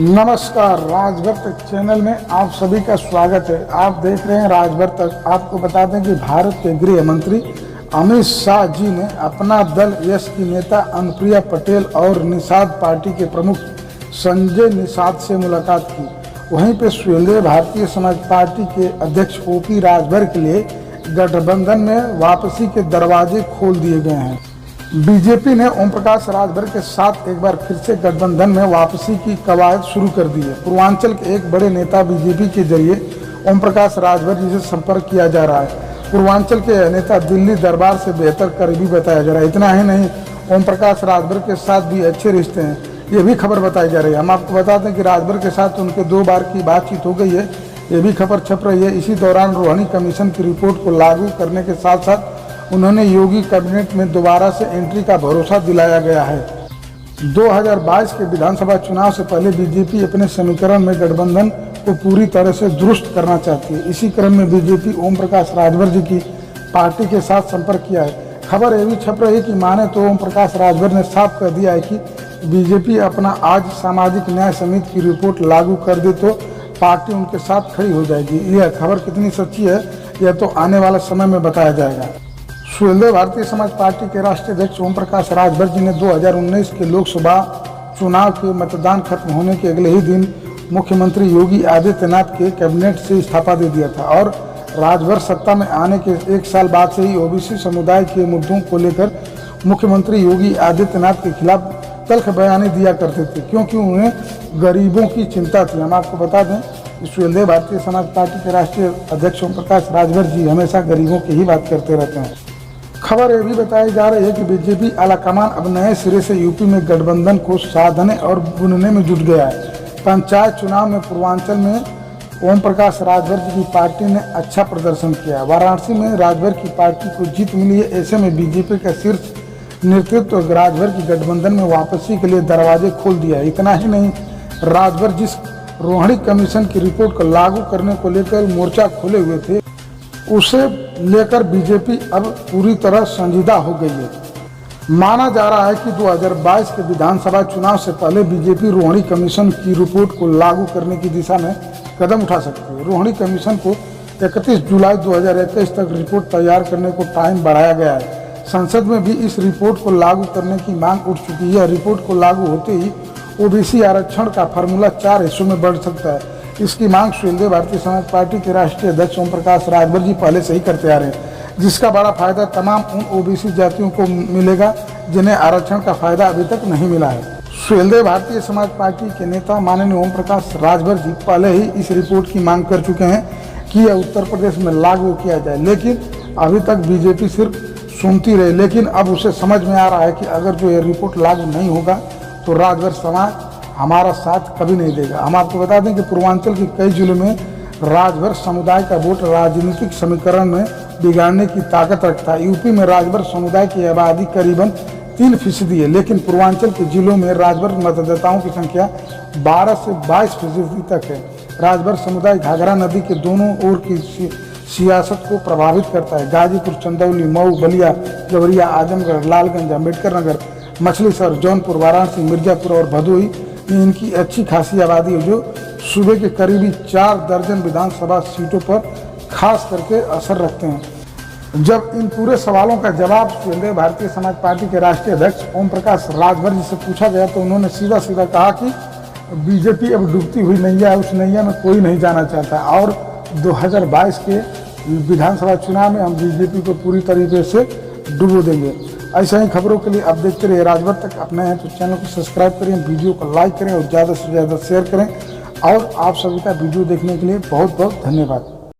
नमस्कार, राजभर तक चैनल में आप सभी का स्वागत है। आप देख रहे हैं राजभर तक। आपको बता दें कि भारत के गृह मंत्री अमित शाह जी ने अपना दल यश की नेता अनुप्रिया पटेल और निषाद पार्टी के प्रमुख संजय निषाद से मुलाकात की। वहीं पर सुहेलदेव भारतीय समाज पार्टी के अध्यक्ष ओपी राजभर के लिए गठबंधन में वापसी के दरवाजे खोल दिए गए हैं। बीजेपी ने ओम प्रकाश राजभर के साथ एक बार फिर से गठबंधन में वापसी की कवायद शुरू कर दी है। पूर्वांचल के एक बड़े नेता बीजेपी के जरिए ओम प्रकाश राजभर जी से संपर्क किया जा रहा है। पूर्वांचल के नेता दिल्ली दरबार से बेहतर करीबी बताया जा रहा है। इतना ही नहीं, ओम प्रकाश राजभर के साथ भी अच्छे रिश्ते हैं, ये भी खबर बताई जा रही है। हम आपको बता दें कि राजभर के साथ उनके 2 बार की बातचीत हो गई है, ये भी खबर छप रही है। इसी दौरान रोहिणी कमीशन की रिपोर्ट को लागू करने के साथ साथ उन्होंने योगी कैबिनेट में दोबारा से एंट्री का भरोसा दिलाया गया है। 2022 के विधानसभा चुनाव से पहले बीजेपी अपने समीकरण में गठबंधन को पूरी तरह से दुरुस्त करना चाहती है। इसी क्रम में बीजेपी ओम प्रकाश राजभर जी की पार्टी के साथ संपर्क किया है। खबर ये भी छप रही है कि माने तो ओम प्रकाश राजभर ने साफ कर दिया है कि बीजेपी अपना आज सामाजिक न्याय समिति की रिपोर्ट लागू कर दे तो पार्टी उनके साथ खड़ी हो जाएगी। यह खबर कितनी सच्ची है यह तो आने वाले समय में बताया जाएगा। सुहेलदेव भारतीय समाज पार्टी के राष्ट्रीय अध्यक्ष ओम प्रकाश राजभर जी ने 2019 के लोकसभा चुनाव के मतदान खत्म होने के अगले ही दिन मुख्यमंत्री योगी आदित्यनाथ के कैबिनेट से इस्तीफा दे दिया था और राजभर सत्ता में आने के 1 साल बाद से ही ओबीसी समुदाय के मुद्दों को लेकर मुख्यमंत्री योगी आदित्यनाथ के खिलाफ तल्ख बयानी दिया करते थे, क्योंकि उन्हें गरीबों की चिंता थी। हम आपको बता दें कि सुहेलदेव भारतीय समाज पार्टी के राष्ट्रीय अध्यक्ष ओम प्रकाश राजभर जी हमेशा गरीबों की ही बात करते रहते हैं। खबर यह भी बताई जा रही है कि बीजेपी आलाकमान अब नए सिरे से यूपी में गठबंधन को साधने और बुनने में जुट गया है। पंचायत चुनाव में पूर्वांचल में ओम प्रकाश राजभर जी की पार्टी ने अच्छा प्रदर्शन किया। वाराणसी में राजभर की पार्टी को जीत मिली है। ऐसे में बीजेपी का शीर्ष नेतृत्व राजभर की गठबंधन में वापसी के लिए दरवाजे खोल दिया है। इतना ही नहीं, राजभर जिस रोहिणी कमीशन की रिपोर्ट को लागू करने को लेकर मोर्चा खोले हुए थे, उसे लेकर बीजेपी अब पूरी तरह संजीदा हो गई है। माना जा रहा है कि 2022 के विधानसभा चुनाव से पहले बीजेपी रोहिणी कमीशन की रिपोर्ट को लागू करने की दिशा में कदम उठा सकती है। रोहिणी कमीशन को 31 जुलाई 2021 तक रिपोर्ट तैयार करने को टाइम बढ़ाया गया है। संसद में भी इस रिपोर्ट को लागू करने की मांग उठ चुकी है। रिपोर्ट को लागू होते ही ओबीसी आरक्षण का फार्मूला 4 हिस्सों में बढ़ सकता है। इसकी मांग सुहेलदेव भारतीय समाज पार्टी के राष्ट्रीय अध्यक्ष ओम प्रकाश राजभर जी पहले से ही करते आ रहे हैं, जिसका बड़ा फायदा तमाम उन ओबीसी जातियों को मिलेगा जिन्हें आरक्षण का फायदा अभी तक नहीं मिला है। सुहेलदेव भारतीय समाज पार्टी के नेता माननीय ओम प्रकाश राजभर जी पहले ही इस रिपोर्ट की मांग कर चुके हैं कि यह उत्तर प्रदेश में लागू किया जाए, लेकिन अभी तक बीजेपी सिर्फ सुनती रही। लेकिन अब उसे समझ में आ रहा है कि अगर जो ये रिपोर्ट लागू नहीं होगा तो राजभर समाज हमारा साथ कभी नहीं देगा। हम आपको बता दें कि पूर्वांचल के कई जिलों में राजभर समुदाय का वोट राजनीतिक समीकरण में बिगाड़ने की ताकत रखता है। यूपी में राजभर समुदाय की आबादी करीबन 3% है, लेकिन पूर्वांचल के जिलों में राजभर मतदाताओं की संख्या 12 से 22% तक है। राजभर समुदाय घाघरा नदी के दोनों ओर की सियासत को प्रभावित करता है। गाजीपुर, चंदौली, मऊ, बलिया, देवरिया, आजमगढ़, लालगंज, अम्बेडकर नगर, मछली शहर, जौनपुर, वाराणसी, मिर्जापुर और भदोही में इनकी अच्छी खासी आबादी है, जो सूबे के करीबी 4 दर्जन विधानसभा सीटों पर खास करके असर रखते हैं। जब इन पूरे सवालों का जवाब सुहेलदेव भारतीय समाज पार्टी के राष्ट्रीय अध्यक्ष ओम प्रकाश राजभर जी से पूछा गया तो उन्होंने सीधा सीधा कहा कि बीजेपी अब डूबती हुई नैया है, उस नैया में कोई नहीं जाना चाहता और 2022 के विधानसभा चुनाव में हम बीजेपी को पूरी तरीके से डुबो देंगे। ऐसा ही खबरों के लिए आप देखते रहिए राजभर तक। अपने हैं तो चैनल को सब्सक्राइब करें, वीडियो को लाइक करें और ज़्यादा से ज़्यादा शेयर करें। और आप सभी का वीडियो देखने के लिए बहुत बहुत धन्यवाद।